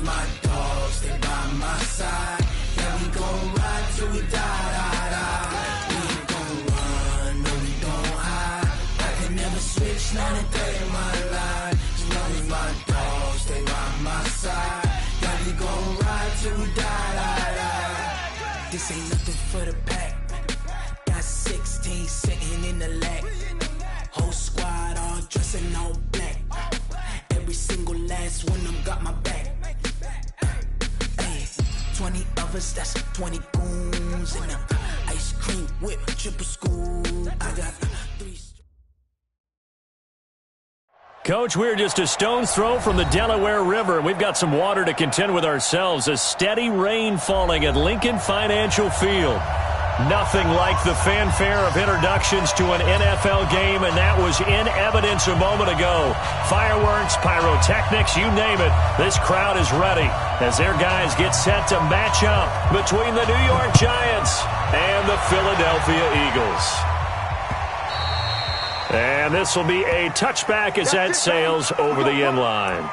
my dogs, they by my side. Yeah, we gon' ride till we die, die, die. We ain't gon' run, no, we don't hide. I can never switch, not a day in my life. As long as my dogs, they by my side. Yeah, we gon' ride till we die, die, die. This ain't nothing for the pack. Got 16 sitting in the lag. Whole squad all dressing all black. Every single last one of them got my back. Hey, 20 of us, that's 20 goons. And a ice cream whip, triple scoop. I got 3. Coach, we're just a stone's throw from the Delaware River, and we've got some water to contend with ourselves. A steady rain falling at Lincoln Financial Field. Nothing like the fanfare of introductions to an NFL game, and that was in evidence a moment ago. Fireworks, pyrotechnics, you name it. This crowd is ready as their guys get set to match up between the New York Giants and the Philadelphia Eagles. And this will be a touchback as that sails over the end line.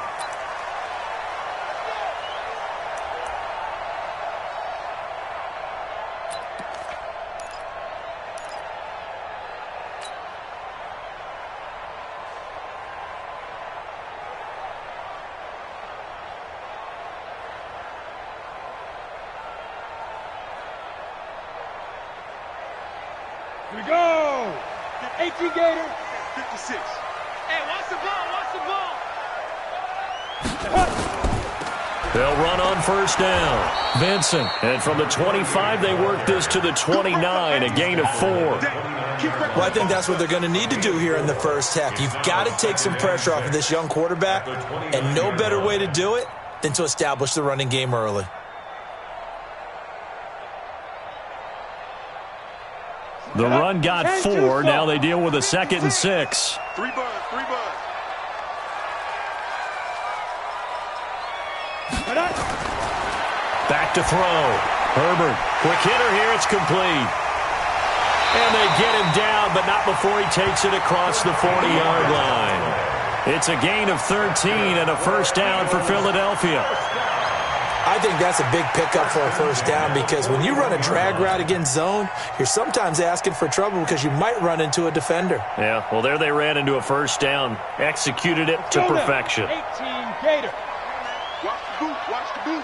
Here we go. 18 Gator, 56. Hey, watch the ball, watch the ball. They'll run on first down. Vincent. And from the 25, they work this to the 29, a gain of 4. Well, I think that's what they're going to need to do here in the first half. You've got to take some pressure off of this young quarterback, and no better way to do it than to establish the running game early. The run got 4. Now they deal with a 2nd and 6. 3 bud. Back to throw. Herbert, quick hitter here. It's complete. And they get him down, but not before he takes it across the 40-yard line. It's a gain of 13 and a first down for Philadelphia. I think that's a big pickup for a first down because when you run a drag route against zone, you're sometimes asking for trouble because you might run into a defender. Yeah, well, there they ran into a first down. Executed it to perfection. 18 Gator. Watch the boot.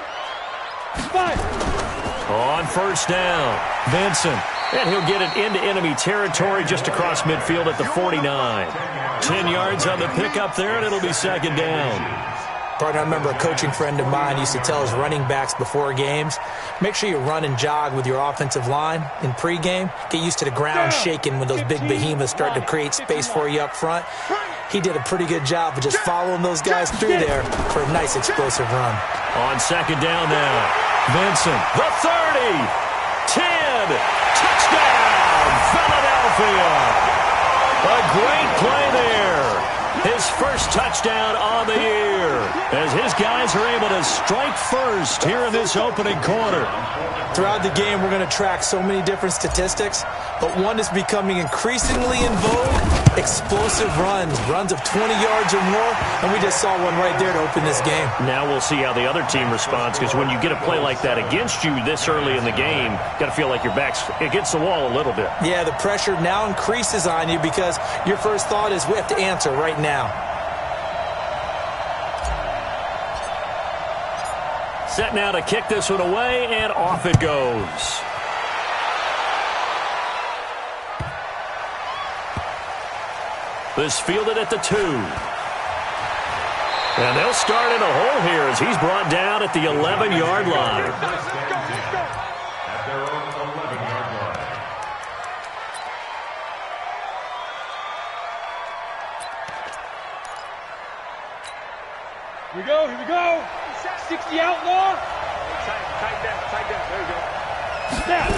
5. On first down, Vincent. And he'll get it into enemy territory just across midfield at the 49. 10 yards on the pickup there, and it'll be 2nd down. Partner, I remember a coaching friend of mine used to tell his running backs before games, make sure you run and jog with your offensive line in pregame. Get used to the ground shaking when those big behemoths start to create space for you up front. He did a pretty good job of just following those guys through there for a nice explosive run. On 2nd down now, Vincent, the 30, 10, touchdown, Philadelphia. A great play there. His first touchdown on the year as his guys are able to strike first here in this opening quarter. Throughout the game, we're going to track so many different statistics, but one is becoming increasingly in vogue, explosive runs of 20 yards or more, and we just saw one right there to open this game. Now we'll see how the other team responds, because when you get a play like that against you this early in the game, you got to feel like your back's against the wall a little bit. Yeah, the pressure now increases on you because your first thought is we have to answer right now. Set now to kick this one away, and off it goes. This fielded at the 2. And they'll start in a hole here as he's brought down at the 11-yard line. At their own 11-yard line. Here we go. 60 outlaw. Tight down. There you go. Snap.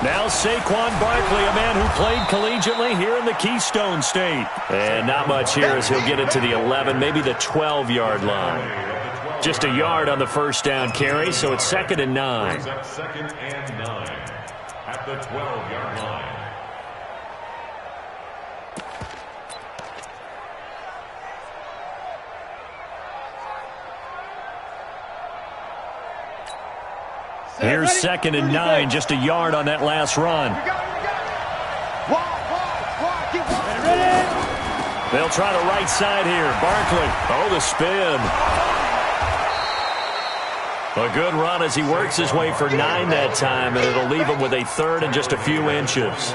Now Saquon Barkley, a man who played collegiately here in the Keystone State. And not much here as he'll get it to the 11, maybe the 12-yard line. Just a yard on the first down carry, so it's 2nd and 9. 2nd and 9 at the 12-yard line. Here's 2nd and 9, just a yard on that last run. They'll try the right side here. Barkley. Oh, the spin. A good run as he works his way for 9 that time, and it'll leave him with a 3rd and just a few inches.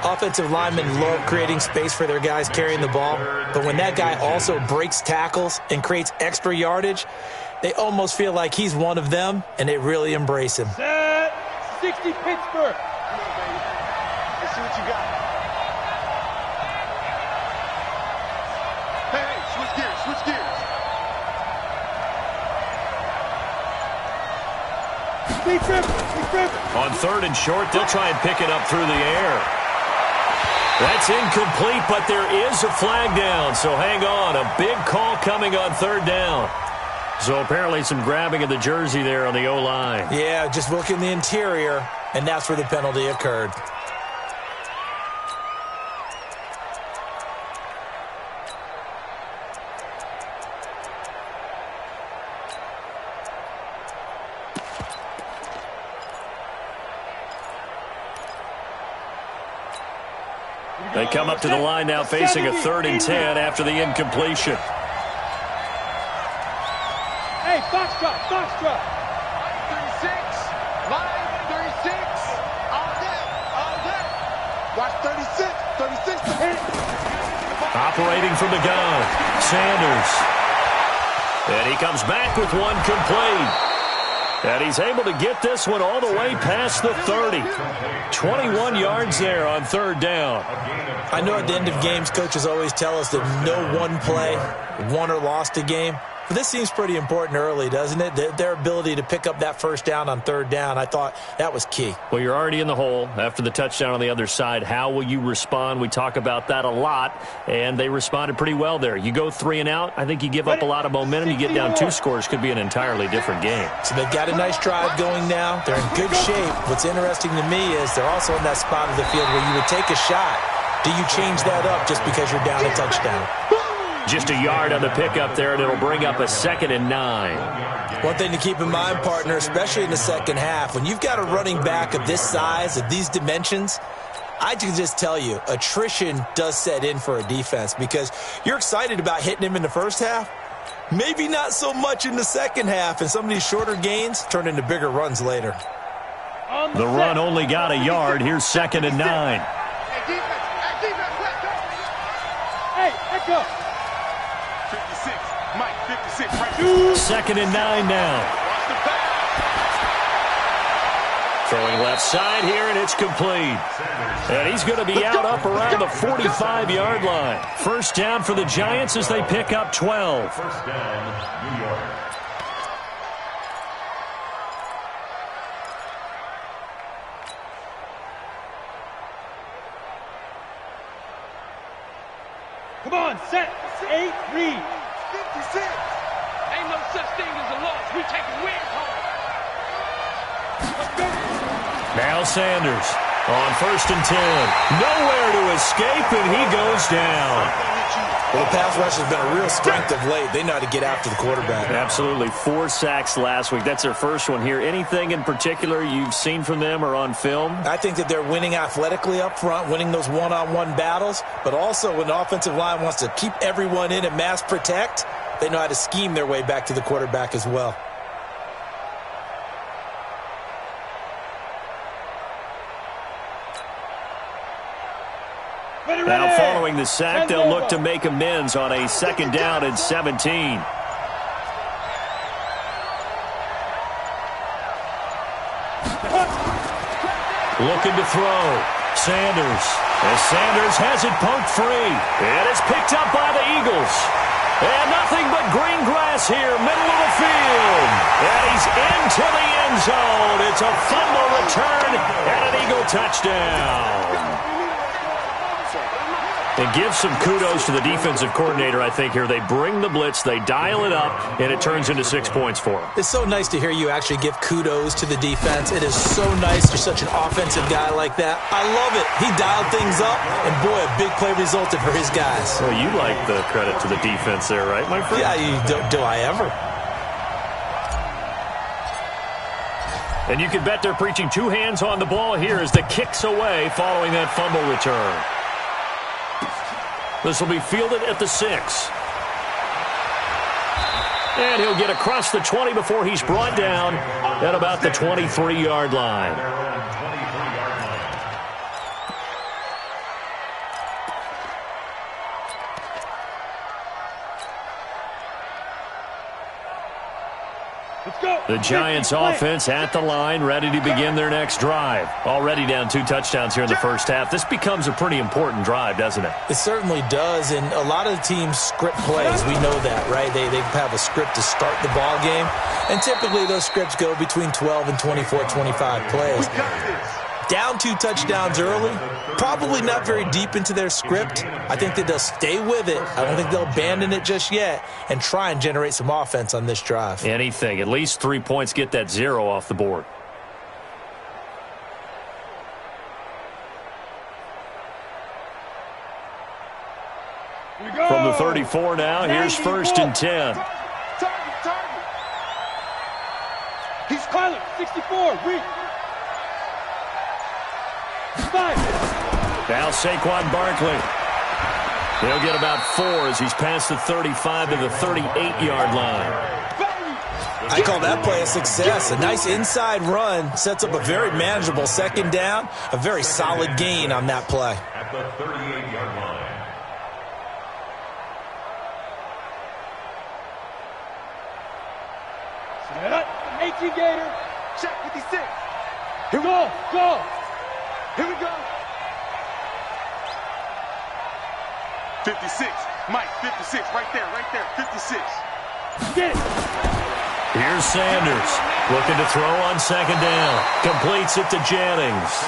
Offensive linemen love creating space for their guys carrying the ball, but when that guy also breaks tackles and creates extra yardage, they almost feel like he's one of them, and they really embrace him. Set 60 Pittsburgh. Let's see what you got. Hey, switch gears, switch gears. On 3rd and short, they'll try and pick it up through the air. That's incomplete, but there is a flag down, so hang on. A big call coming on 3rd down. So apparently some grabbing of the jersey there on the O-line. Yeah, just look in the interior, and that's where the penalty occurred. They come up to the line now facing a 3rd and 10 after the incompletion. Hey, Foxtrot, Foxtrot. 36, line 36, all day, all day. Watch 36, 36. Operating from the gun, Sanders. And he comes back with one complete. And he's able to get this one all the way past the 30. 21 yards there on 3rd down. I know at the end of games, coaches always tell us that no one play won or lost a game. But this seems pretty important early, doesn't it? Their ability to pick up that 1st down on 3rd down, I thought that was key. Well, you're already in the hole after the touchdown on the other side. How will you respond? We talk about that a lot, and they responded pretty well there. You go 3 and out, I think you give up a lot of momentum. You get down 2 scores, could be an entirely different game. So they've got a nice drive going now. They're in good shape. What's interesting to me is they're also in that spot of the field where you would take a shot. Do you change that up just because you're down a touchdown? Just a yard on the pickup there, and it'll bring up a 2nd and 9. One thing to keep in mind, partner, especially in the second half, when you've got a running back of this size, of these dimensions, I can just tell you, attrition does set in for a defense because you're excited about hitting him in the first half. Maybe not so much in the second half, and some of these shorter gains turn into bigger runs later. The run only got a yard. Here's 2nd and 9. Hey, defense, let's go. Hey, echo. 56, Mike, 56, right. 2nd and 9 now. Throwing left side here, and it's complete. And he's going to be out up around the 45-yard line. 1st down for the Giants as they pick up 12. 1st down, New York. Come on, set 8, read. 56. Ain't no such thing as a loss. We taking wins home. Now Sanders on 1st and 10. Nowhere to escape, and he goes down. Well, the pass rush has been a real strength of late. They know how to get after the quarterback. Absolutely. 4 sacks last week. That's their first one here. Anything in particular you've seen from them or on film? I think that they're winning athletically up front, winning those one-on-one battles, but also when the offensive line wants to keep everyone in and mass protect, they know how to scheme their way back to the quarterback as well. Now following the sack, they'll look to make amends on a 2nd down and 17. Looking to throw. Sanders. As Sanders has it poked free. And it's picked up by the Eagles. And nothing but green grass here, middle of the field. And he's into the end zone. It's a fumble return and an Eagle touchdown. And give some kudos to the defensive coordinator, I think, here. They bring the blitz, they dial it up, and it turns into 6 points for them. It's so nice to hear you actually give kudos to the defense. It is so nice. You're such an offensive guy like that. I love it. He dialed things up, and boy, a big play resulted for his guys. Well, you like the credit to the defense there, right, my friend? Yeah, do I ever? And you can bet they're preaching two hands on the ball here as the kick's away following that fumble return. This will be fielded at the 6. And he'll get across the 20 before he's brought down at about the 23-yard line. The Giants offense at the line, ready to begin their next drive. Already down 2 touchdowns here in the first half. This becomes a pretty important drive, doesn't it? It certainly does, and a lot of the teams script plays. We know that, right? They have a script to start the ball game, and typically those scripts go between 12 and 24, 25 plays. Down 2 touchdowns early, probably not very deep into their script. I think that they'll stay with it. I don't think they'll abandon it just yet and try and generate some offense on this drive. Anything. At least 3 points, get that 0 off the board. From the 34 now, here's 1st and 10. Target. He's calling. 64. Read. 5. Now Saquon Barkley. He'll get about 4 as he's past the 35 to the 38-yard line. I call that play a success. A nice inside run sets up a very manageable 2nd down. A very solid gain on that play. At the 38-yard line. Set up. 18 Gator. Check 56. Here we go. Here we go. 56. Mike, 56. Right there. 56. Get it. Here's Sanders looking to throw on 2nd down. Completes it to Jennings.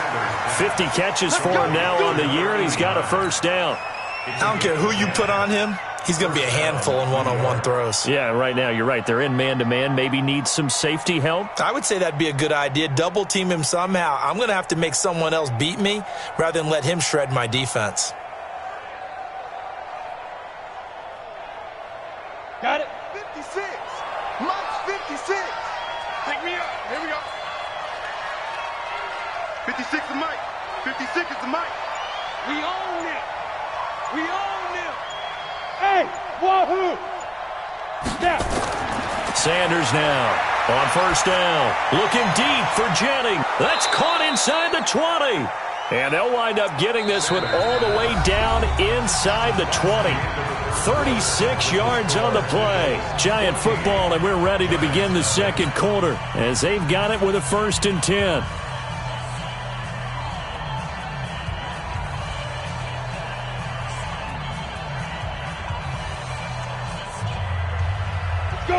50 catches for him now on the year, and he's got a 1st down. I don't care who you put on him. He's going to be a handful in one-on-one throws. Yeah, right now, you're right. They're in man-to-man. Maybe need some safety help. I would say that'd be a good idea. Double team him somehow. I'm going to have to make someone else beat me rather than let him shred my defense. Got it. 56. Mike's 56. Pick me up. Here we go. 56 is Mike. 56 is the Mike. We own it. We own it. Hey, wahoo! Now. Sanders now on 1st down. Looking deep for Jennings. That's caught inside the 20. And they'll wind up getting this one all the way down inside the 20. 36 yards on the play. Giant football, and we're ready to begin the 2nd quarter as they've got it with a 1st and 10.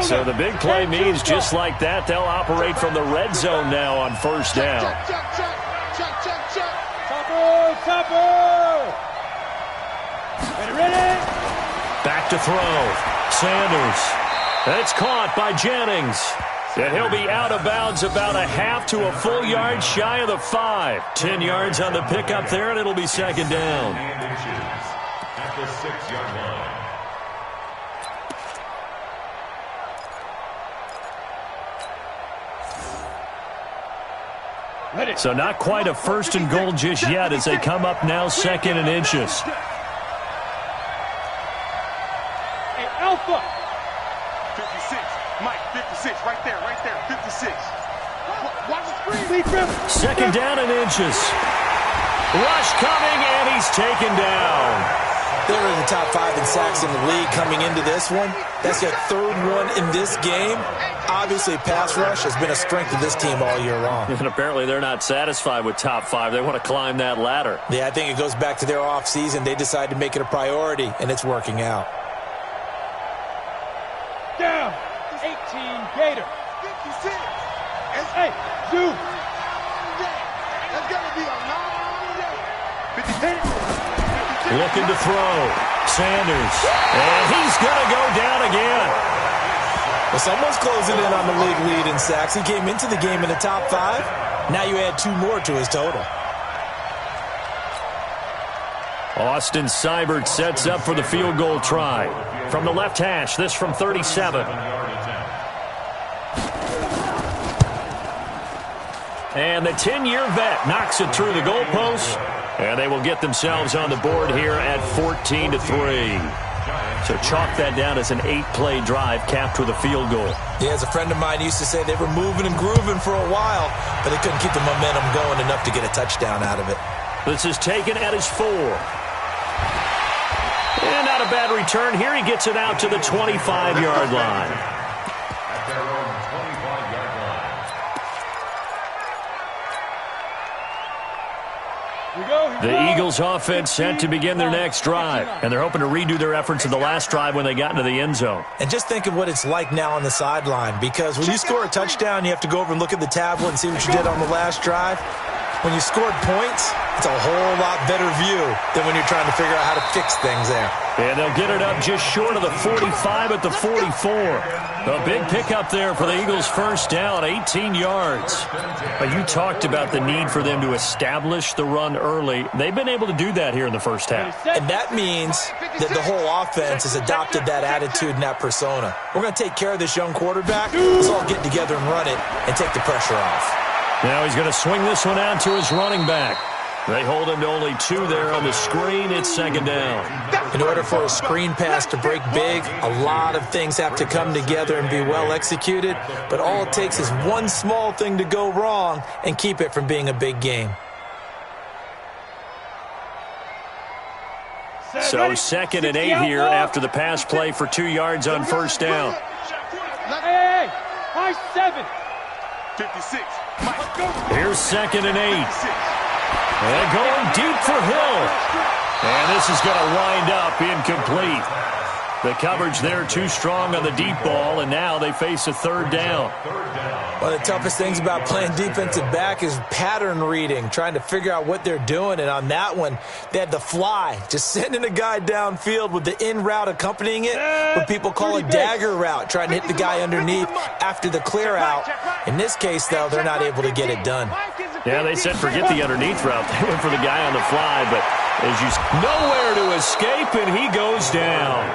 So the big play means just like that, they'll operate from the red zone now on 1st down. Chopper! Ready? Back to throw. Sanders. It's caught by Jennings. And he'll be out of bounds about a half to a full yard shy of the 5. 10 yards on the pickup there, and it'll be 2nd down. At the 6-yard line. So not quite a 1st and goal just yet as they come up now 2nd and inches. Hey, Alpha. 56. Mike, 56. Right there. 56. Watch the screen. 2nd down and inches. Rush coming, and he's taken down. They're in the top 5 in sacks in the league coming into this one. That's their 3rd one in this game. Obviously, pass rush has been a strength of this team all year long. And apparently they're not satisfied with top 5. They want to climb that ladder. Yeah, I think it goes back to their offseason. They decided to make it a priority, and it's working out. Down. 18 Gator. 56. Hey, Zoo. That's going to be a long day. 56. Looking to throw. Sanders. And he's going to go down again. Well, someone's closing in on the league lead in sacks. He came into the game in the top 5. Now you add 2 more to his total. Austin Seibert sets up for the field goal try. From the left hash, this from 37. And the 10-year vet knocks it through the goalpost, and they will get themselves on the board here at 14-3. So chalk that down as an 8-play drive capped with a field goal. Yeah, as a friend of mine used to say, they were moving and grooving for a while, but they couldn't keep the momentum going enough to get a touchdown out of it. This is taken at his 4. And not a bad return here. He gets it out to the 25-yard line. At their own 25-yard line. The Eagles offense set to begin their next drive, and they're hoping to redo their efforts in the last drive when they got into the end zone. And just think of what it's like now on the sideline, because when you score a touchdown, you have to go over and look at the tablet and see what you did on the last drive. When you scored points, it's a whole lot better view than when you're trying to figure out how to fix things there. And they'll get it up just short of the 45 at the 44. A big pickup there for the Eagles' first down, 18 yards. But you talked about the need for them to establish the run early. They've been able to do that here in the first half. And that means that the whole offense has adopted that attitude and that persona. We're going to take care of this young quarterback. Let's all get together and run it and take the pressure off. Now he's going to swing this one out to his running back. They hold him to only 2 there on the screen. It's second down. In order for a screen pass to break big, a lot of things have to come together and be well executed. But all it takes is one small thing to go wrong and keep it from being a big game. So second and 8 here after the pass play for 2 yards on first down. Hey, high 7. 56. Here's second and 8. And going deep for Hill. And this is going to wind up incomplete. The coverage there too strong on the deep ball, and now they face a third down. One of the toughest things about playing defensive back is pattern reading, trying to figure out what they're doing. And on that one, they had the fly, just sending a guy downfield with the in route accompanying it, what people call a dagger route, trying to hit the guy underneath after the clear out. In this case, though, they're not able to get it done. Yeah, they said forget the underneath route. They went for the guy on the fly, but as you nowhere to escape, and he goes down.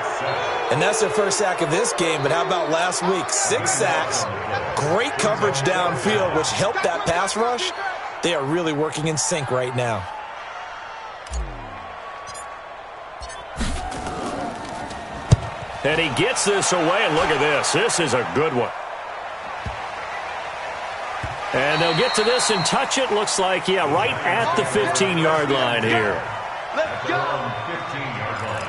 And that's their first sack of this game, but how about last week? 6 sacks, great coverage downfield, which helped that pass rush. They are really working in sync right now. And he gets this away, and look at this. This is a good one. And they'll get to this and touch it. Looks like, yeah, right at the 15-yard line here. Let's go. 15-yard line.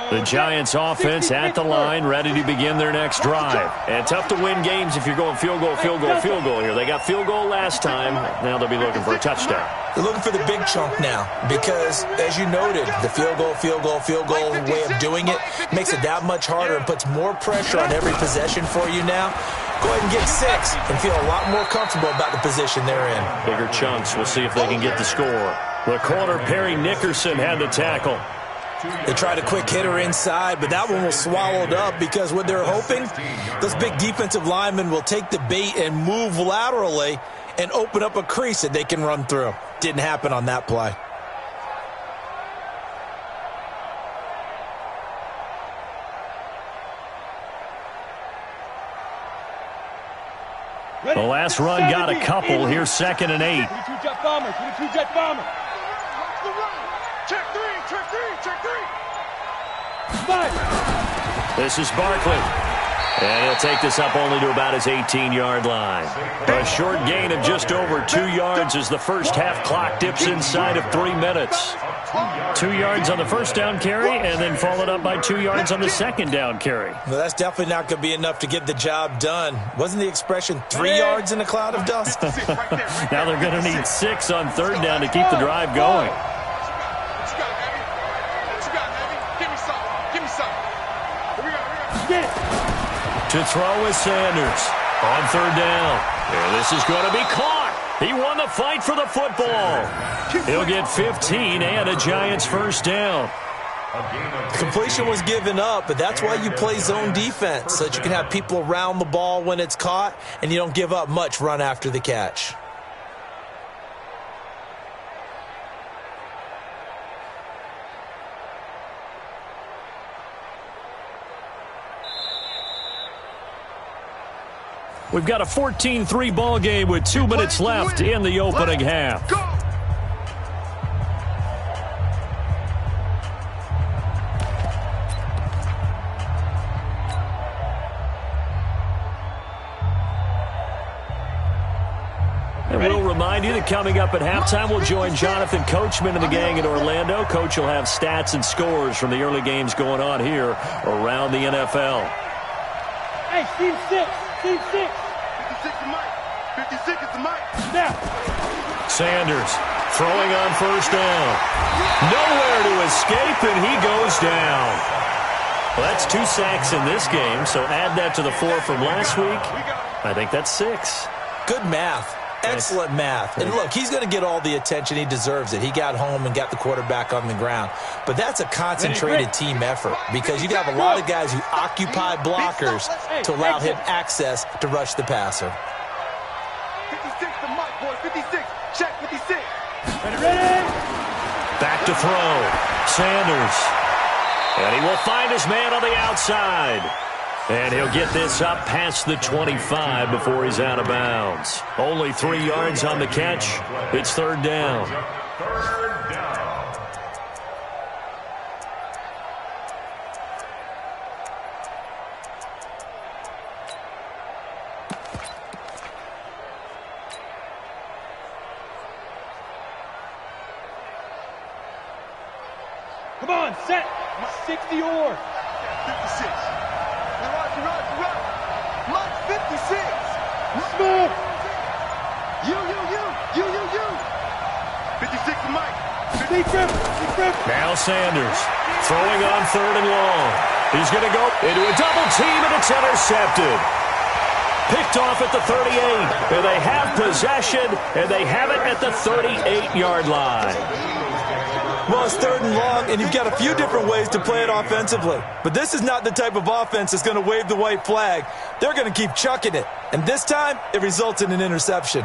The Giants offense at the line, ready to begin their next drive. And tough to win games if you're going field goal, field goal, field goal here. They got field goal last time. Now they'll be looking for a touchdown. They're looking for the big chunk now because, as you noted, the field goal way of doing it makes it that much harder and puts more pressure on every possession for you now. Go ahead and get 6 and feel a lot more comfortable about the position they're in. Bigger chunks. We'll see if they can get the score. The corner, Perry Nickerson, had the tackle. They tried a quick hitter inside, but that one was swallowed up because what they're hoping, those big defensive linemen will take the bait and move laterally and open up a crease that they can run through. Didn't happen on that play. The last run got a couple. Here's second and 8. 22-jet bomber, 22-jet bomber. Check 3, check 3, check 3. 5. This is Barkley. And he'll take this up only to about his 18-yard line. A short gain of just over 2 yards as the first half clock dips inside of 3 minutes. 2 yards on the first down carry and then followed up by 2 yards on the second down carry. Well, that's definitely not going to be enough to get the job done. Wasn't the expression 3 yards in a cloud of dust? Now they're going to need 6 on third down to keep the drive going. To throw is Sanders on third down. And this is going to be caught. He won the fight for the football. He'll get 15 and a Giants first down. Completion was given up, but that's why you play zone defense, so that you can have people around the ball when it's caught and you don't give up much run after the catch. We've got a 14-3 ball game with 2 minutes left in the opening half. Go. And we'll remind you that coming up at halftime, we'll join Jonathan Coachman and the gang in Orlando. Coach will have stats and scores from the early games going on here around the NFL. Hey, team 6. Team 6. 56 is Mike. 56 is Mike. Now. Sanders throwing on first down. Nowhere to escape, and he goes down. Well, that's 2 sacks in this game, so add that to the 4 from last week. I think that's 6. Good math. Excellent math. And look, he's going to get all the attention. He deserves it. He got home and got the quarterback on the ground. But that's a concentrated team effort because you have a lot of guys who occupy blockers to allow him access to rush the passer. 56 to Mike, boy. 56. Check 56. Ready. Back to throw. Sanders. And he will find his man on the outside. And he'll get this up past the 25 before he's out of bounds. Only 3 yards on the catch. It's third down. Third down. Come on, set. 60 or. 56. Run. Mike 56. Smooth. You. 56 to Mike. Big trip. Now Sanders throwing on third and long. He's going to go into a double team, and it's intercepted. Picked off at the 38. And they have possession, and they have it at the 38-yard line. Well, it's third and long, and you've got a few different ways to play it offensively. But this is not the type of offense that's going to wave the white flag. They're going to keep chucking it. And this time, it results in an interception.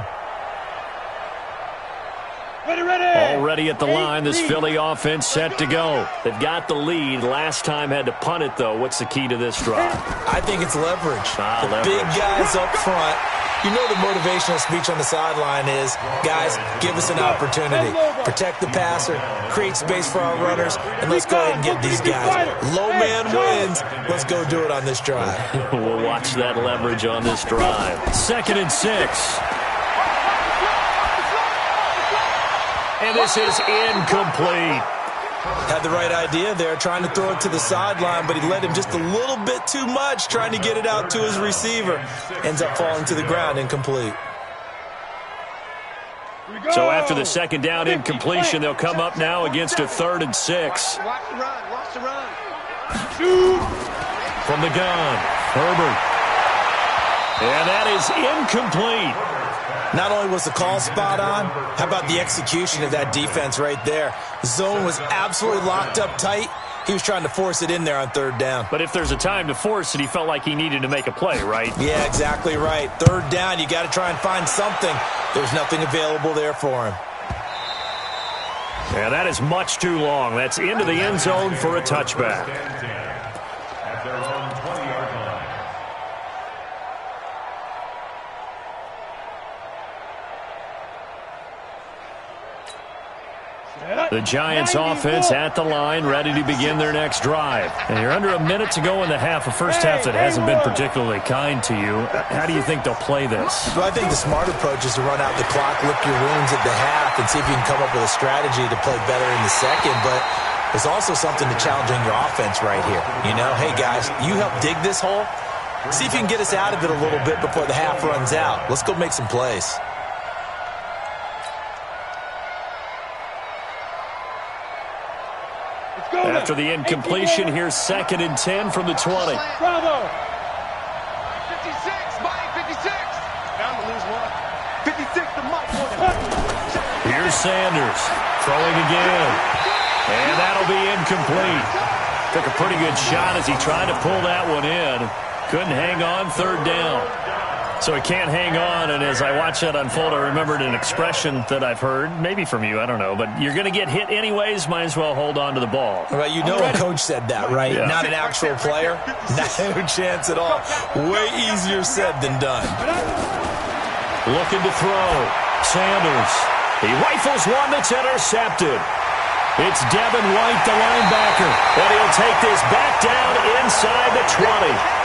Ready. Already at the line, this Philly offense set to go. They've got the lead. Last time had to punt it, though. What's the key to this drive? I think it's leverage. Leverage. Big guys up front. You know the motivational speech on the sideline is, guys, give us an opportunity. Protect the passer, create space for our runners, and let's go ahead and get these guys. Low man wins. Let's go do it on this drive. We'll watch that leverage on this drive. 2nd and 6. And this is incomplete. Had the right idea there, trying to throw it to the sideline, but he led him just a little bit too much, trying to get it out to his receiver. Ends up falling to the ground, incomplete. So after the second down incompletion, they'll come up now against a 3rd and 6. Watch the run. From the gun, Herbert. And that is incomplete. Not only was the call spot on, how about the execution of that defense right there? The zone was absolutely locked up tight. He was trying to force it in there on 3rd down. But if there's a time to force it, he felt like he needed to make a play, right? Yeah, exactly right. 3rd down, you got to try and find something. There's nothing available there for him. Yeah, that is much too long. That's into the end zone for a touchback. At their own 20-yard line. The Giants offense at the line, ready to begin their next drive. And you're under a minute to go in the half, a first half that hasn't been particularly kind to you. How do you think they'll play this? Well, I think the smart approach is to run out the clock, lick your wounds at the half, and see if you can come up with a strategy to play better in the second. But there's also something to challenging your offense right here. You know, hey, guys, you help dig this hole. See if you can get us out of it a little bit before the half runs out. Let's go make some plays. After the incompletion, here's 2nd and 10 from the 20. Bravo. 56, Mike 56. Down to lose one. 56 to Mike. Here's Sanders throwing again. And that'll be incomplete. Took a pretty good shot as he tried to pull that one in. Couldn't hang on, 3rd down. So he can't hang on, and as I watch that unfold, I remembered an expression that I've heard, maybe from you, I don't know, but you're going to get hit anyways, might as well hold on to the ball. Well, you know a coach said that, right? Yeah. Not an actual player. No chance at all. Way easier said than done. Looking to throw. Sanders. He rifles one that's intercepted. It's Devin White, the linebacker, and he'll take this back down inside the 20.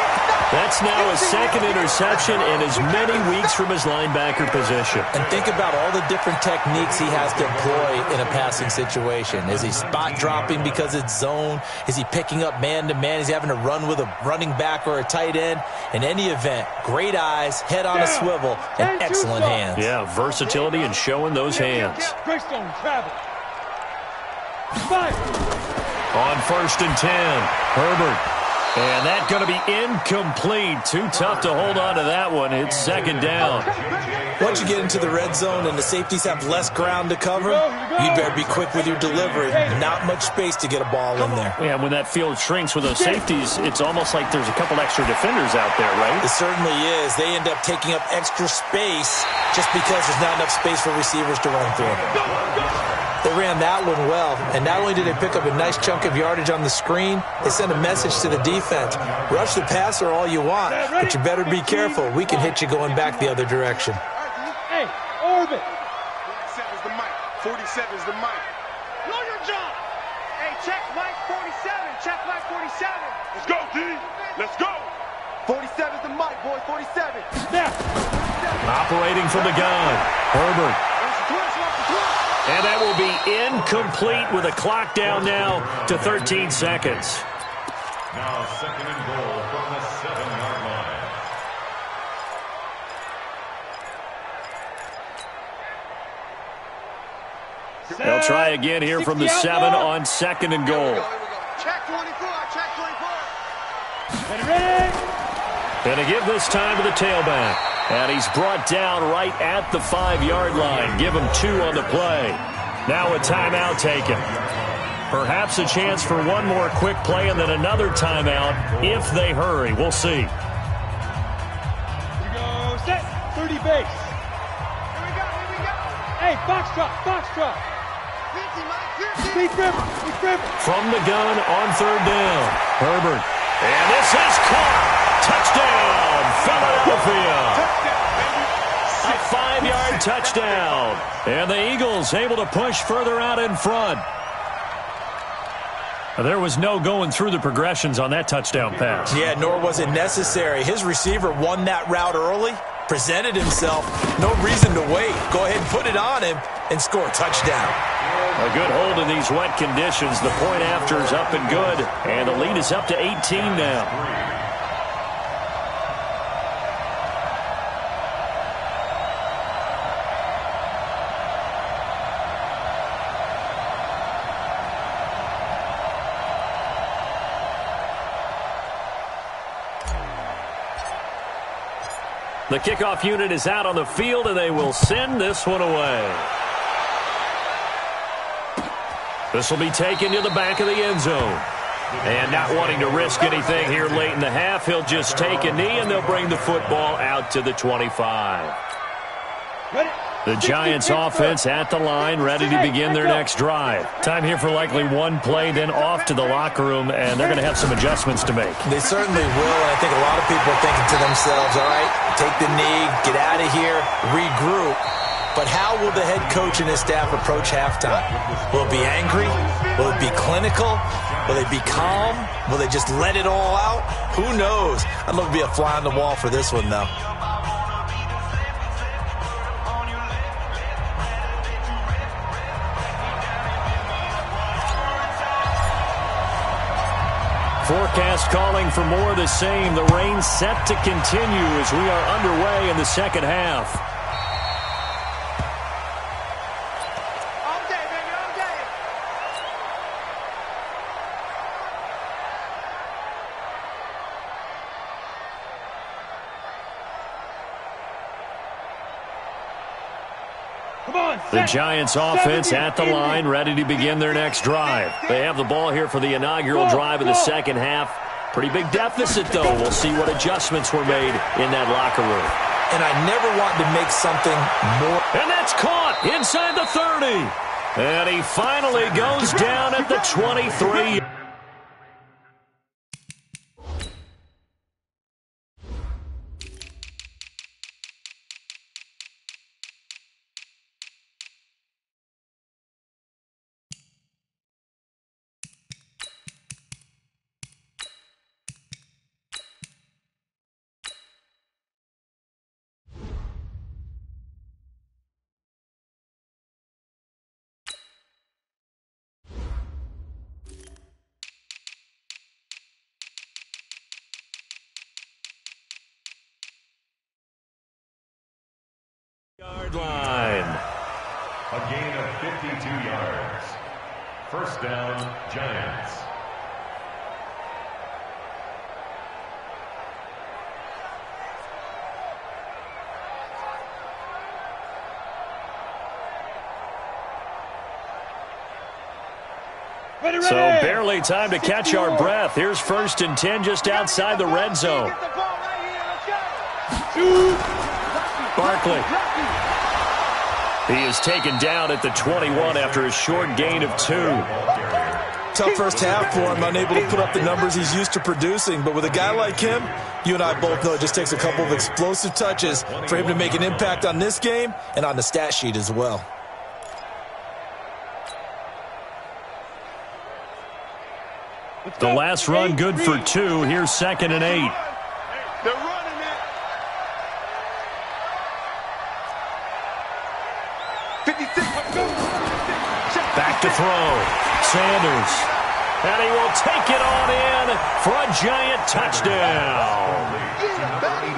That's now his second interception in as many weeks from his linebacker position. And think about all the different techniques he has to employ in a passing situation. Is he spot dropping because it's zone? Is he picking up man-to-man? Is he having to run with a running back or a tight end? In any event, great eyes, head on a swivel, and excellent hands. Yeah, versatility and showing those hands. Greystone travel. Fire. On 1st and 10, Herbert. And that's going to be incomplete. Too tough to hold on to that one. It's 2nd down. Once you get into the red zone and the safeties have less ground to cover, you better be quick with your delivery. Not much space to get a ball in there. Yeah, when that field shrinks with those safeties, it's almost like there's a couple extra defenders out there, right? It certainly is. They end up taking up extra space just because there's not enough space for receivers to run through. They ran that one well, and not only did they pick up a nice chunk of yardage on the screen, they sent a message to the defense. Rush the passer all you want, but you better be careful. We can hit you going back the other direction. Hey, orbit. 47's the mic. 47's the mic. Know your job. Hey, check Mike 47. Check Mike 47. Let's go, D. Let's go. 47's the mic, boy. 47. Snap. Operating from the gun, Herbert. And that will be incomplete with a clock down now to 13 seconds. Now 2nd and goal from the 7-yard line. They'll try again here from the 7 on 2nd and goal. Check 24. Check 24. Ready? And to give this time to the tailback. And he's brought down right at the 5-yard line. Give him 2 on the play. Now a timeout taken. Perhaps a chance for one more quick play and then another timeout if they hurry. We'll see. Here we go. Set. 30 base. Here we go. Hey, box drop. 50, Mike. 50. Deep river. Deep river. From the gun on 3rd down. Herbert. And this is caught. Touchdown, Philadelphia. A 5-yard touchdown. And the Eagles able to push further out in front. There was no going through the progressions on that touchdown pass. Yeah, nor was it necessary. His receiver won that route early, presented himself. No reason to wait. Go ahead and put it on him and score a touchdown. A good hold in these wet conditions. The point after is up and good. And the lead is up to 18 now. The kickoff unit is out on the field, and they will send this one away. This will be taken to the back of the end zone. And not wanting to risk anything here late in the half, he'll just take a knee, and they'll bring the football out to the 25. The Giants offense at the line, ready to begin their next drive. Time here for likely one play, then off to the locker room, and they're going to have some adjustments to make. They certainly will, and I think a lot of people are thinking to themselves, all right, take the knee, get out of here, regroup. But how will the head coach and his staff approach halftime? Will it be angry? Will it be clinical? Will they be calm? Will they just let it all out? Who knows? I'd love to be a fly on the wall for this one, though. Forecast calling for more of the same. The rain set to continue as we are underway in the second half. All day, baby, all day. Come on, The set. Giants offense at the line, ready to begin their next drive. They have the ball here for the inaugural drive of the second half. Pretty big deficit, though. We'll see what adjustments were made in that locker room. and I never want to make something more. And that's caught inside the 30. And he finally goes down at the 23. Yard line. A gain of 52 yards. First down, Giants. So barely time to catch our breath. Here's 1st and 10 just outside the red zone. Barkley. He is taken down at the 21 after a short gain of 2. Tough first half for him, unable to put up the numbers he's used to producing. But with a guy like him, you and I both know it just takes a couple of explosive touches for him to make an impact on this game and on the stat sheet as well. The last run good for 2. Here's 2nd and 8. They're running it. 56. Back to throw. Sanders. And he will take it on in for a giant touchdown.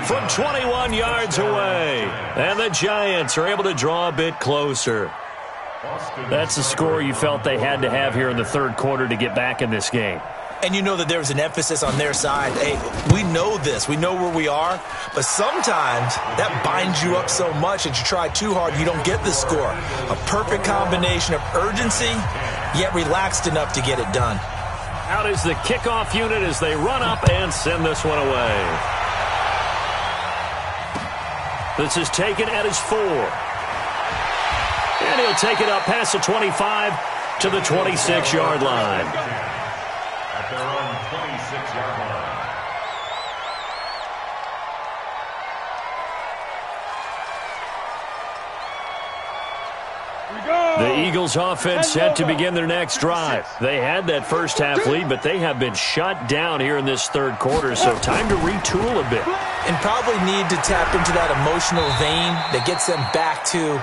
From 21 yards away. And the Giants are able to draw a bit closer. That's the score you felt they had to have here in the 3rd quarter to get back in this game. And you know that there was an emphasis on their side. Hey, we know this. We know where we are. But sometimes that binds you up so much that you try too hard, you don't get the score. A perfect combination of urgency, yet relaxed enough to get it done. Out is the kickoff unit as they run up and send this one away. This is taken at his 4. And he'll take it up past the 25 to the 26-yard line. At their own 26-yard line. The Eagles offense set to begin their next drive. They had that first half lead, but they have been shut down here in this 3rd quarter, so time to retool a bit. And probably need to tap into that emotional vein that gets them back to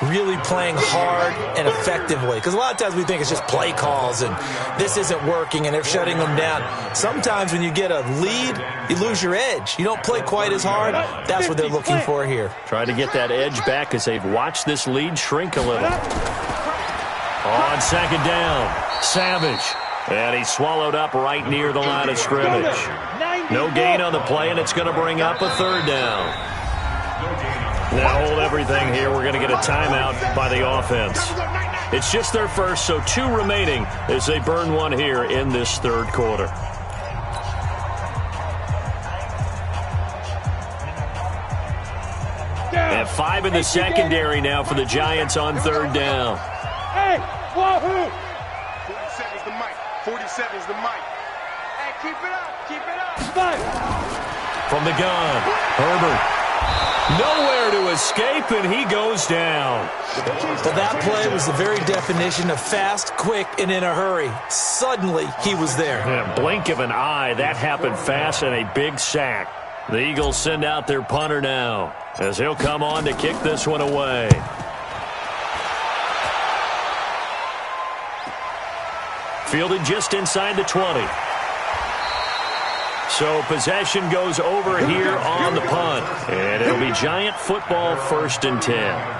really playing hard and effectively. Because a lot of times we think it's just play calls and this isn't working and they're shutting them down. Sometimes when you get a lead, you lose your edge. You don't play quite as hard. That's what they're looking for here. Try to get that edge back as they've watched this lead shrink a little. On 2nd down, Savage. And he swallowed up right near the line of scrimmage. No gain on the play, and it's going to bring up a 3rd down. Now hold everything here. We're going to get a timeout by the offense. It's just their first, so 2 remaining as they burn one here in this 3rd quarter. And 5 in the secondary now for the Giants on 3rd down. Hey, wahoo! 47's the mic. 47's the mic. Hey, keep it up. Keep it up. From the gun, Herbert. Nowhere to escape, and he goes down. Well, that play was the very definition of fast, quick, and in a hurry. Suddenly, he was there. Yeah, blink of an eye, that happened fast, and a big sack. The Eagles send out their punter now, as he'll come on to kick this one away. Fielded just inside the 20. So possession goes over here on the punt. And it'll be Giant football, 1st and 10.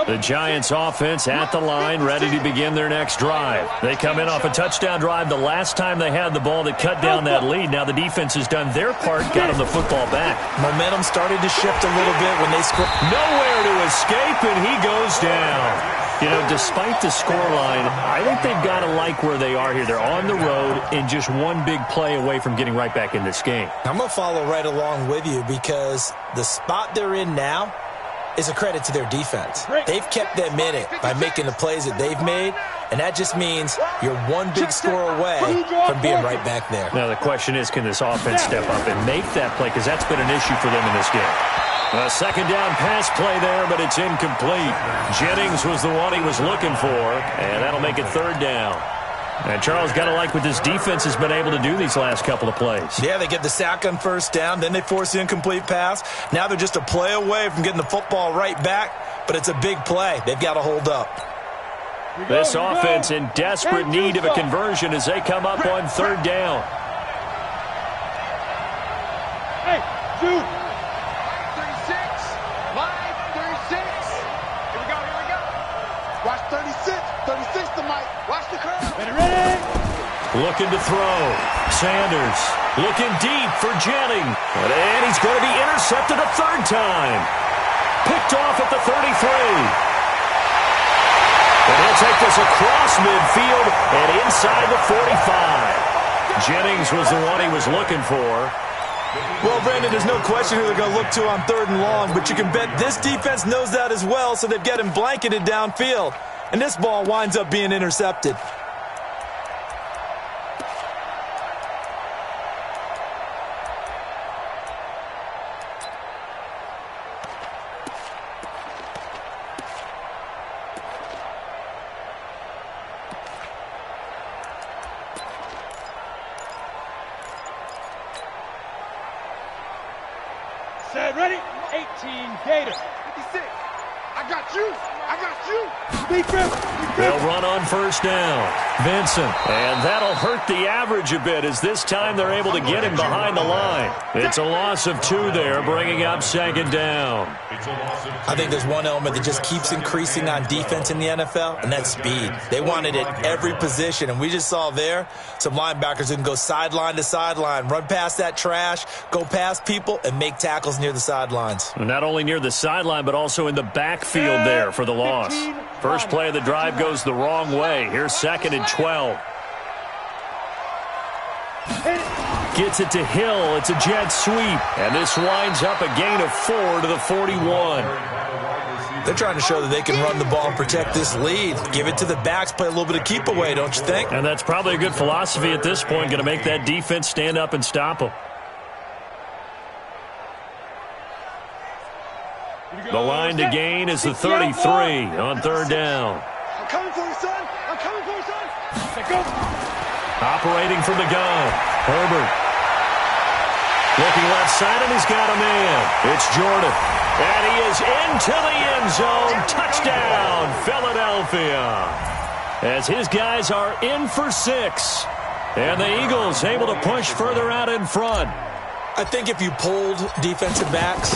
The Giants offense at the line, ready to begin their next drive. They come in off a touchdown drive the last time they had the ball that cut down that lead. Now the defense has done their part, got them the football back. Momentum started to shift a little bit when they scored. Nowhere to escape, and he goes down. You know, despite the scoreline, I think they've got to like where they are here. They're on the road and just one big play away from getting right back in this game. I'm going to follow right along with you because the spot they're in now is a credit to their defense. They've kept them in it by making the plays that they've made, and that just means you're one big score away from being right back there. Now the question is, can this offense step up and make that play? Because that's been an issue for them in this game. A second down pass play there, but it's incomplete. Jennings was the one he was looking for, and that'll make it third down. And Charles, got to like what this defense has been able to do these last couple of plays. Yeah, they get the sack on first down, then they force the incomplete pass. Now they're just a play away from getting the football right back, but it's a big play. They've got to hold up. This offense in desperate need of a conversion as they come up on third down. Hey, two. 36. Line 36. Here we go. Watch 36. 36 to Mike. Watch the curve. Ready? Looking to throw. Sanders looking deep for Jennings. And he's going to be intercepted a third time. Picked off at the 33. And he'll take this across midfield and inside the 45. Jennings was the one he was looking for. Well, Brandon, there's no question who they're going to look to on third and long, but you can bet this defense knows that as well, so they've got him blanketed downfield. And this ball winds up being intercepted. Set, ready? 18, Gator. 56. I got you. They'll run on first down. Vincent. And that'll hurt the average a bit as this time they're able to get him behind the line. It's a loss of 2 there, bringing up second down. I think there's one element that just keeps increasing on defense in the NFL, and that's speed. They want it at every position, and we just saw there some linebackers who can go sideline to sideline, run past that trash, go past people, and make tackles near the sidelines. Not only near the sideline, but also in the backfield there for the loss. First play of the drive goes the wrong way. Here's second and 12. Gets it to Hill. It's a jet sweep. And this winds up a gain of 4 to the 41. They're trying to show that they can run the ball and protect this lead. Give it to the backs, play a little bit of keep away, don't you think? And that's probably a good philosophy at this point. Going to make that defense stand up and stop them. The line to gain is the 33 on third down. I'm coming for you, son. I'm coming for you, son. Let go. Operating from the gun. Herbert. Looking left side, and he's got a man. It's Jordan. And he is into the end zone. Touchdown, Philadelphia. As his guys are in for 6. And the Eagles able to push further out in front. I think if you polled defensive backs,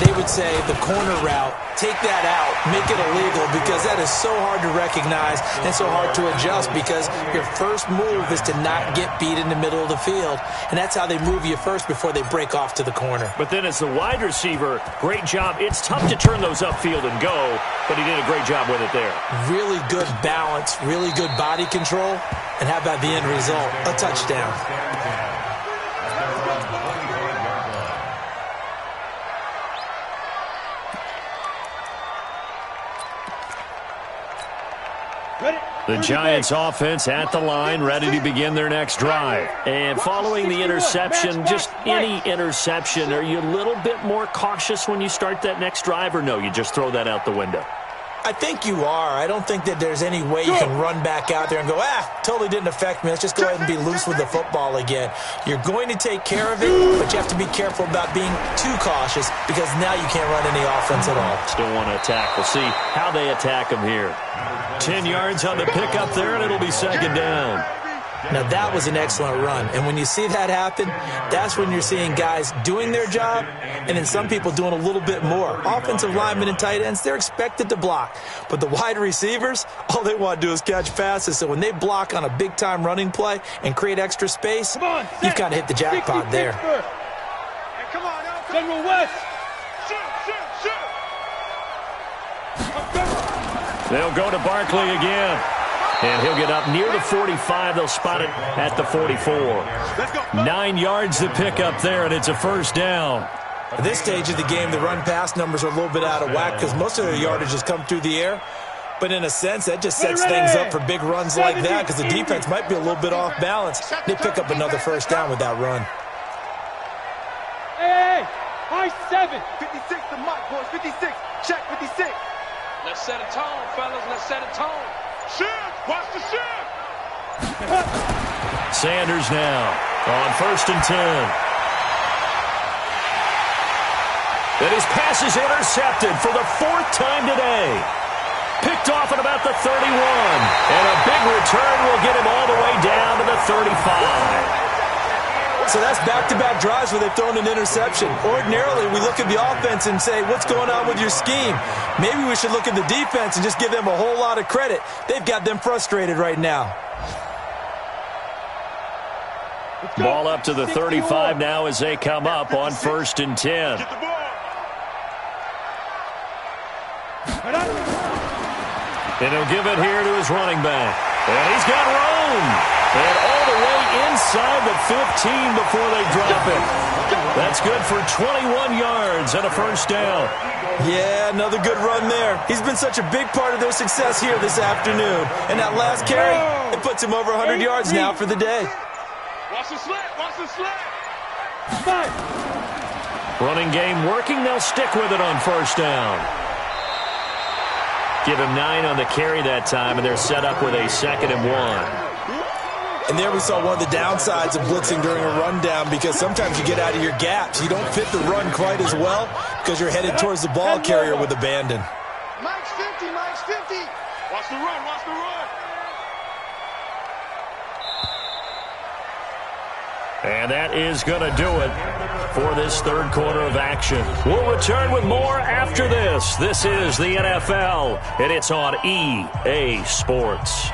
they would say the corner route, take that out, make it illegal, because that is so hard to recognize and so hard to adjust, because your first move is to not get beat in the middle of the field, and that's how they move you first before they break off to the corner. But then as the wide receiver, great job. It's tough to turn those upfield and go, but he did a great job with it there. Really good balance, really good body control, and how about the end result? A touchdown. The Giants offense at the line, ready to begin their next drive. And following the interception, just any interception, are you a little bit more cautious when you start that next drive, or no, you just throw that out the window? I think you are. I don't think that there's any way you can run back out there and go, totally didn't affect me. Let's just go ahead and be loose with the football again. You're going to take care of it, but you have to be careful about being too cautious, because now you can't run any offense at all. Still want to attack. We'll see how they attack him here. 10 yards on the pickup there, and it'll be second down. Now, that was an excellent run. And when you see that happen, that's when you're seeing guys doing their job and then some people doing a little bit more. Offensive linemen and tight ends, they're expected to block. But the wide receivers, all they want to do is catch passes. So when they block on a big-time running play and create extra space, you've kind of hit the jackpot there. Hey, come on, General West. They'll go to Barkley again. And he'll get up near the 45. They'll spot it at the 44. 9 yards to pick up there, and it's a first down. At this stage of the game, the run-pass numbers are a little bit out of whack because most of their yardage has come through the air. But in a sense, that just sets things up for big runs like that because the defense might be a little bit off balance. They pick up another first down with that run. Hey, high 7. 56 to Mike, boys. 56. Check 56. Let's set a tone, fellas. Let's set a tone. Shift. Watch the shift. Sanders now on 1st and 10. And his pass is intercepted for the 4th time today. Picked off at about the 31. And a big return will get him all the way down to the 35. So that's back-to-back drives where they've thrown an interception. Ordinarily, we look at the offense and say, what's going on with your scheme? Maybe we should look at the defense and just give them a whole lot of credit. They've got them frustrated right now. Ball up to the 35 now as they come up on 1st and 10. Get the ball. And he'll give it here to his running back. And he's got room. And all the way inside the 15 before they drop it. That's good for 21 yards and a first down. Yeah, another good run there. He's been such a big part of their success here this afternoon. And that last carry, it puts him over 100 yards now for the day. Watch the slant. Watch the slant. Running game working. They'll stick with it on first down. Give him 9 on the carry that time, and they're set up with a 2nd and 1. And there we saw one of the downsides of blitzing during a rundown because sometimes you get out of your gaps. You don't fit the run quite as well because you're headed towards the ball carrier with abandon. Mike's 50. Mike's 50. Watch the run. Watch the run. And that is going to do it for this 3rd quarter of action. We'll return with more after this. This is the NFL, and it's on EA Sports.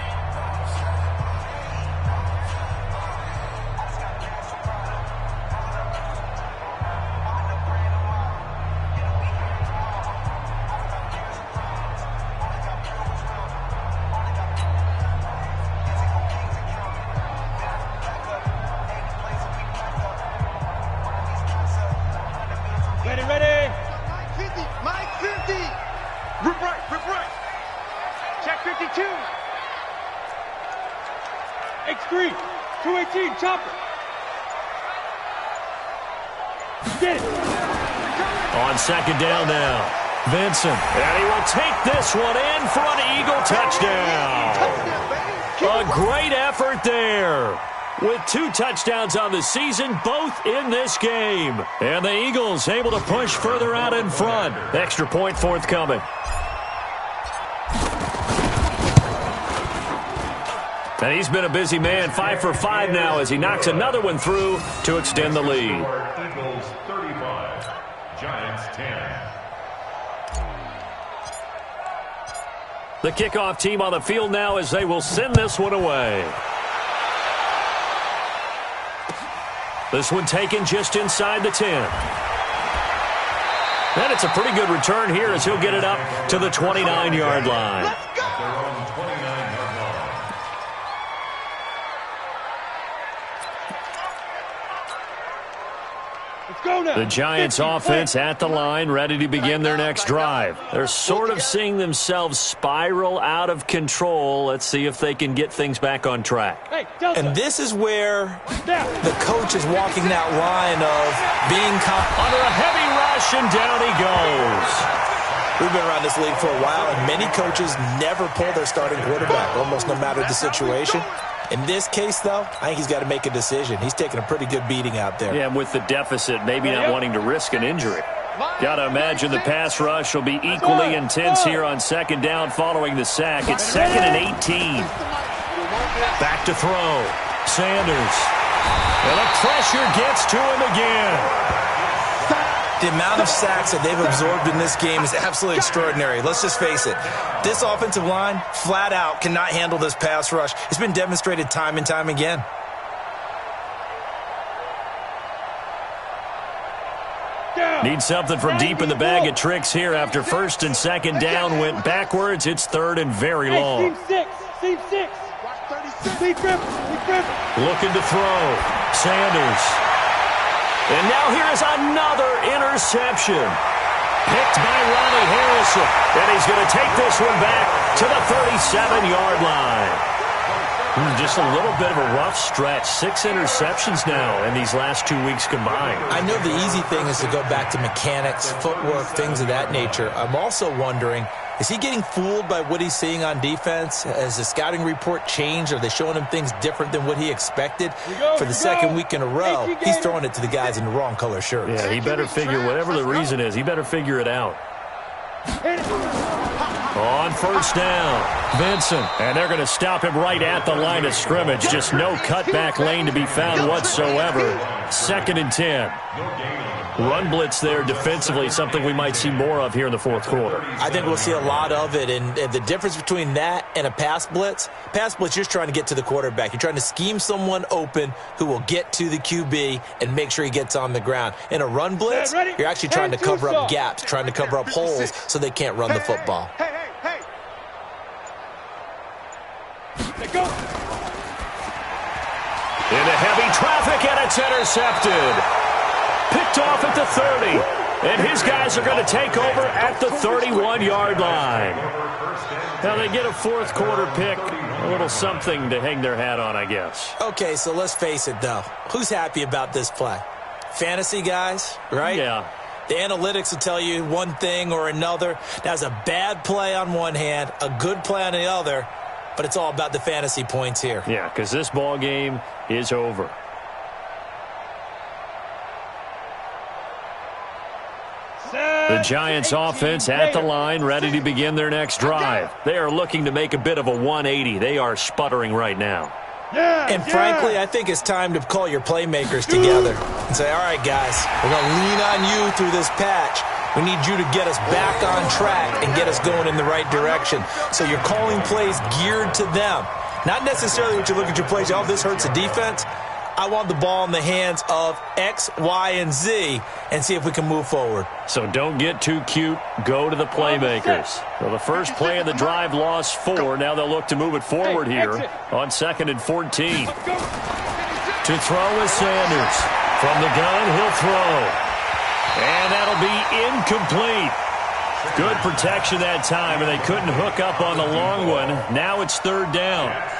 Ready. Mike 50. Mike 50. Rip right. Rip right. Check 52. X3. 218. Chopper. Get it. On 2nd down now. Vincent. And he will take this one in for an Eagle touchdown. A great effort there. With 2 touchdowns on the season, both in this game. And the Eagles able to push further out in front. Extra point forthcoming. And he's been a busy man, 5 for 5 now as he knocks another one through to extend the lead. Eagles 35, Giants 10. The kickoff team on the field now as they will send this one away. This one taken just inside the 10. And it's a pretty good return here as he'll get it up to the 29-yard line. At their own 29-yard line. Let's go now. The Giants 50, offense play. at the line, ready to begin their next drive. They're sort of seeing themselves spiral out of control. Let's see if they can get things back on track. Hey, Delta. And this is where Down. the coach is walking that line of being Under a heavy rush, and down he goes. We've been around this league for a while, and many coaches never pull their starting quarterback, almost no matter the situation. In this case, though, I think he's got to make a decision. He's taking a pretty good beating out there. Yeah, with the deficit, maybe not wanting to risk an injury. Got to imagine the pass rush will be equally intense here on 2nd down following the sack. It's 2nd and 18. Back to throw. Sanders. And the pressure gets to him again. The amount of sacks that they've absorbed in this game is absolutely extraordinary. Let's just face it. This offensive line, flat out, cannot handle this pass rush. It's been demonstrated time and time again. Need something from deep in the bag of tricks here after first and second down went backwards. It's third and very long. Team 6. Looking to throw. Sanders. And now here's another interception. Picked by Ronnie Harrison. And he's going to take this one back to the 37-yard line. Just a little bit of a rough stretch. 6 interceptions now in these last 2 weeks combined. I know the easy thing is to go back to mechanics, footwork, things of that nature. I'm also wondering, is he getting fooled by what he's seeing on defense? Has the scouting report changed? Are they showing him things different than what he expected? For the second week in a row, he's throwing it to the guys in the wrong color shirts. Yeah, he better figure, whatever the reason is, he better figure it out. On first down, Vincent. And they're going to stop him right at the line of scrimmage. Just no cutback lane to be found whatsoever. 2nd and 10. Run blitz there defensively, something we might see more of here in the fourth quarter. I think we'll see a lot of it, and the difference between that and a pass blitz, you're just trying to get to the quarterback. You're trying to scheme someone open who will get to the QB and make sure he gets on the ground. In a run blitz, you're actually trying to cover up gaps, trying to cover up holes so they can't run the football. Go. Into heavy traffic, and it's intercepted. Picked off at the 30. And his guys are going to take over at the 31-yard line. Now they get a fourth quarter pick. A little something to hang their hat on, I guess. Okay, so let's face it, though. Who's happy about this play? Fantasy guys, right? Yeah. The analytics will tell you one thing or another. That's a bad play on one hand, a good play on the other, but it's all about the fantasy points here. Yeah, because this ball game is over. The Giants offense at the line, ready to begin their next drive. They are looking to make a bit of a 180. They are sputtering right now. And frankly, I think it's time to call your playmakers together and say, all right, guys, we're going to lean on you through this patch. We need you to get us back on track and get us going in the right direction. So you're calling plays geared to them. Not necessarily what you look at your plays, oh, this hurts the defense. I want the ball in the hands of X, Y, and Z and see if we can move forward. So don't get too cute. Go to the playmakers. So the first play of the drive lost 4. Now they'll look to move it forward here on 2nd and 14. To throw is Sanders. From the gun, he'll throw. And that'll be incomplete. Good protection that time, and they couldn't hook up on the long one. Now it's 3rd down.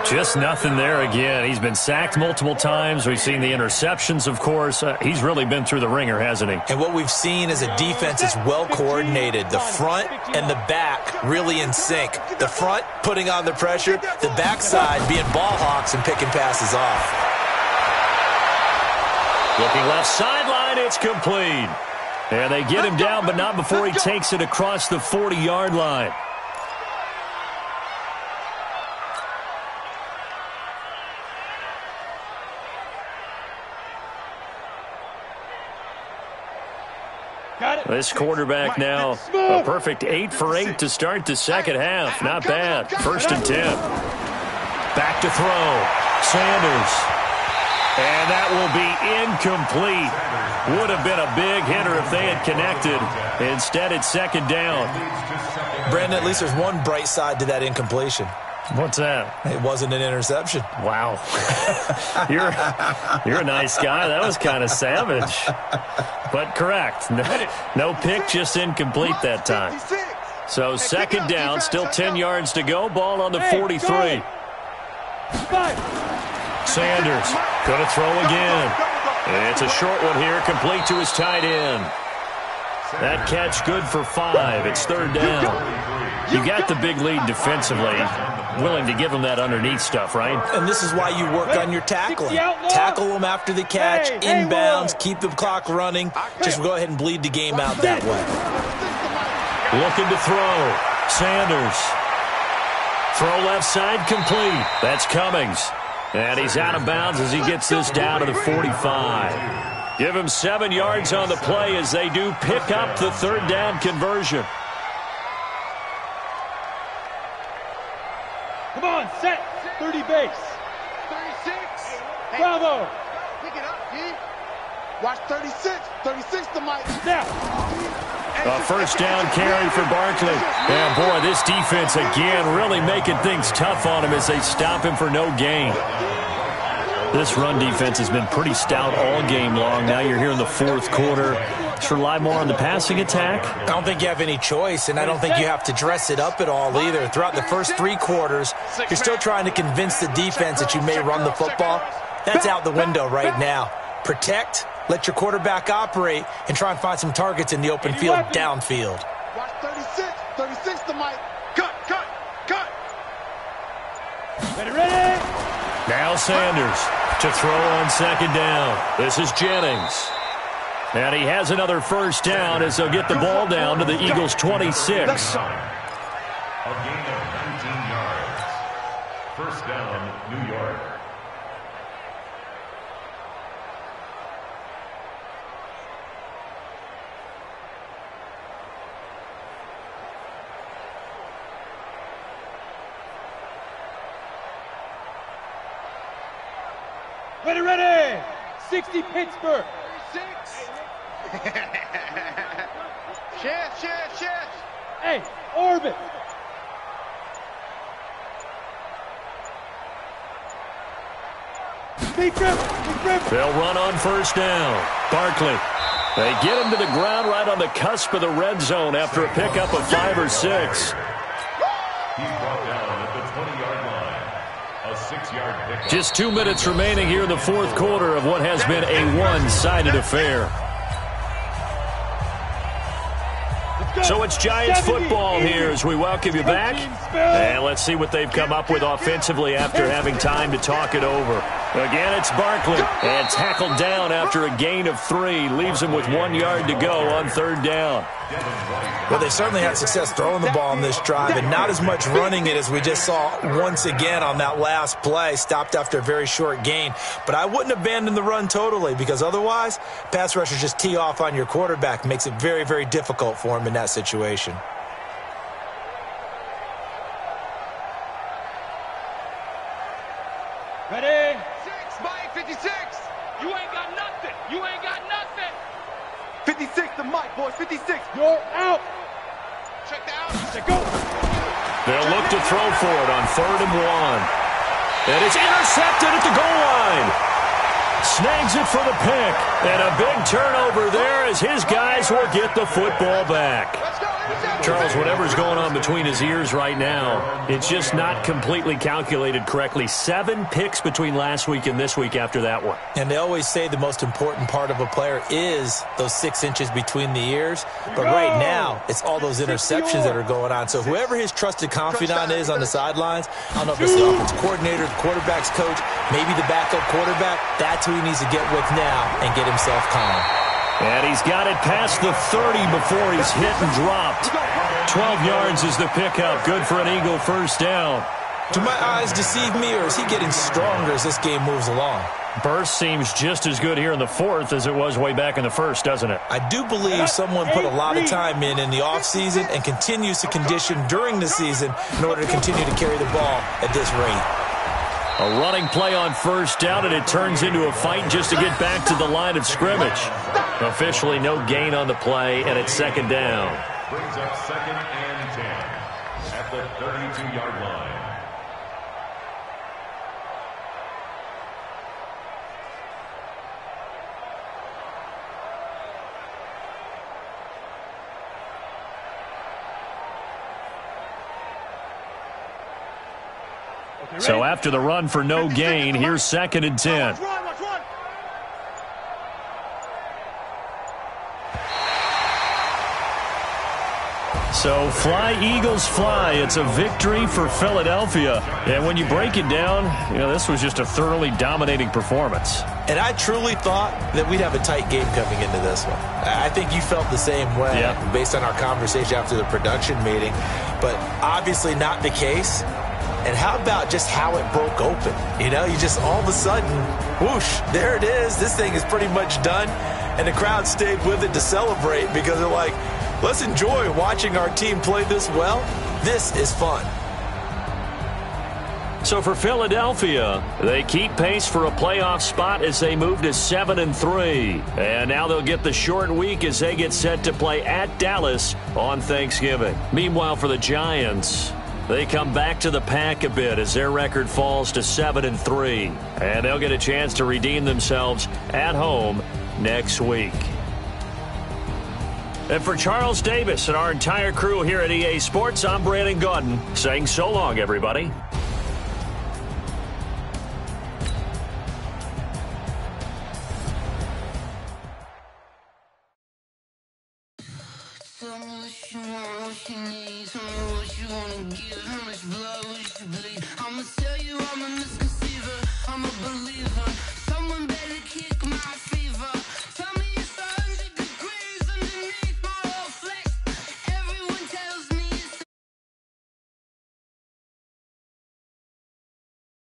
Just nothing there again. He's been sacked multiple times. We've seen the interceptions, of course. He's really been through the ringer, hasn't he? And what we've seen is a defense is well coordinated. The front and the back really in sync. The front putting on the pressure, the backside being ball hawks and picking passes off. Looking left sideline, it's complete. And they get him down, but not before he takes it across the 40-yard line. This quarterback now a perfect 8 for 8 to start the second half. Not bad. 1st and 10. Back to throw. Sanders. And that will be incomplete. Would have been a big hitter if they had connected. Instead, it's 2nd down. Brandon, at least there's one bright side to that incompletion. What's that? It wasn't an interception. Wow. You're a nice guy. That was kind of savage. But correct. No pick, just incomplete that time. So 2nd down, still 10 yards to go. Ball on the 43. Sanders going to throw again. And it's a short one here, complete to his tight end. That catch good for 5. It's 3rd down. You got the big lead defensively. Willing to give him that underneath stuff, right? And this is why you work on your tackling. Tackle them after the catch, inbounds, keep the clock running. Just go ahead and bleed the game out that way. Looking to throw. Sanders. Throw left side complete. That's Cummings. And he's out of bounds as he gets this down to the 45. Give him 7 yards on the play as they do pick up the 3rd down conversion. Come on, set. 30 base. 36. Bravo. Pick it up, G. Watch 36. 36 to Mike. Snap. A first down carry for Barkley. Yeah, boy, this defense again really making things tough on him as they stop him for no gain. This run defense has been pretty stout all game long. Now you're here in the fourth quarter. Just rely more on the passing attack. I don't think you have any choice, and I don't think you have to dress it up at all either. Throughout the first 3 quarters, you're still trying to convince the defense that you may run the football. That's out the window right now. Protect, let your quarterback operate, and try and find some targets in the open field downfield. Watch 36. 36 to Mike. Cut. Ready. Now Sanders to throw on second down. This is Jennings. And he has another first down as they'll get the ball down to the Eagles' 26. A gain of 19 yards. First down, New York. Ready. 60 Pittsburgh. 6. Shift. Hey, orbit. Big grip. They'll run on first down. Barkley. They get him to the ground right on the cusp of the red zone after a pickup of 5 or 6. He's brought down at the 20-yard line. A 6-yard pickup. Just 2 minutes remaining here in the fourth quarter of what has been a one-sided affair. So it's Giants football here as we welcome you back. And let's see what they've come up with offensively after having time to talk it over. Again, it's Barkley. And tackled down after a gain of 3. Leaves him with 1 yard to go on third down. Well, they certainly had success throwing the ball on this drive and not as much running it as we just saw once again on that last play. Stopped after a very short gain. But I wouldn't abandon the run totally because otherwise, pass rushers just tee off on your quarterback. Makes it very, very difficult for him in that situation. Ready. 6, Mike. 56. You ain't got nothing. 56 to Mike, boys. 56. You're out. Check the out. Go. They'll look to throw for it on 3rd and 1. And it's intercepted at the goal line. Snags it for the pick. And a big turnover there as his guys will get the football back. Let's go. Charles, whatever's going on between his ears right now, it's just not completely calculated correctly. 7 picks between last week and this week after that one. And they always say the most important part of a player is those 6 inches between the ears. But right now, it's all those interceptions that are going on. So whoever his trusted confidant is on the sidelines, I don't know if it's the offensive coordinator, the quarterback's coach, maybe the backup quarterback, that's who he needs to get with now and get himself calm. And he's got it past the 30 before he's hit and dropped. 12 yards is the pickup. Good for an Eagle first down. Do my eyes deceive me, or is he getting stronger as this game moves along? Burst seems just as good here in the fourth as it was way back in the first, doesn't it? I do believe someone put a lot of time in the offseason and continues to condition during the season in order to continue to carry the ball at this rate. A running play on first down, and it turns into a fight just to get back to the line of scrimmage. Officially no gain on the play, and it's second down. Brings up 2nd and 10 at the 32-yard line. So after the run for no gain, here's 2nd and 10. So fly, Eagles, fly. It's a victory for Philadelphia. And when you break it down, this was just a thoroughly dominating performance. And I truly thought that we'd have a tight game coming into this one. I think you felt the same way based on our conversation after the production meeting. But obviously not the case. And how about just how it broke open? You just all of a sudden, whoosh, there it is. This thing is pretty much done. And the crowd stayed with it to celebrate because they're like, let's enjoy watching our team play this well. This is fun. So for Philadelphia, they keep pace for a playoff spot as they move to 7-3. And now they'll get the short week as they get set to play at Dallas on Thanksgiving. Meanwhile, for the Giants, they come back to the pack a bit as their record falls to 7-3. And they'll get a chance to redeem themselves at home next week. And for Charles Davis and our entire crew here at EA Sports, I'm Brandon Gaudin saying so long, everybody. Tell me what you want, what you need. Tell me what you wanna give, how much blood.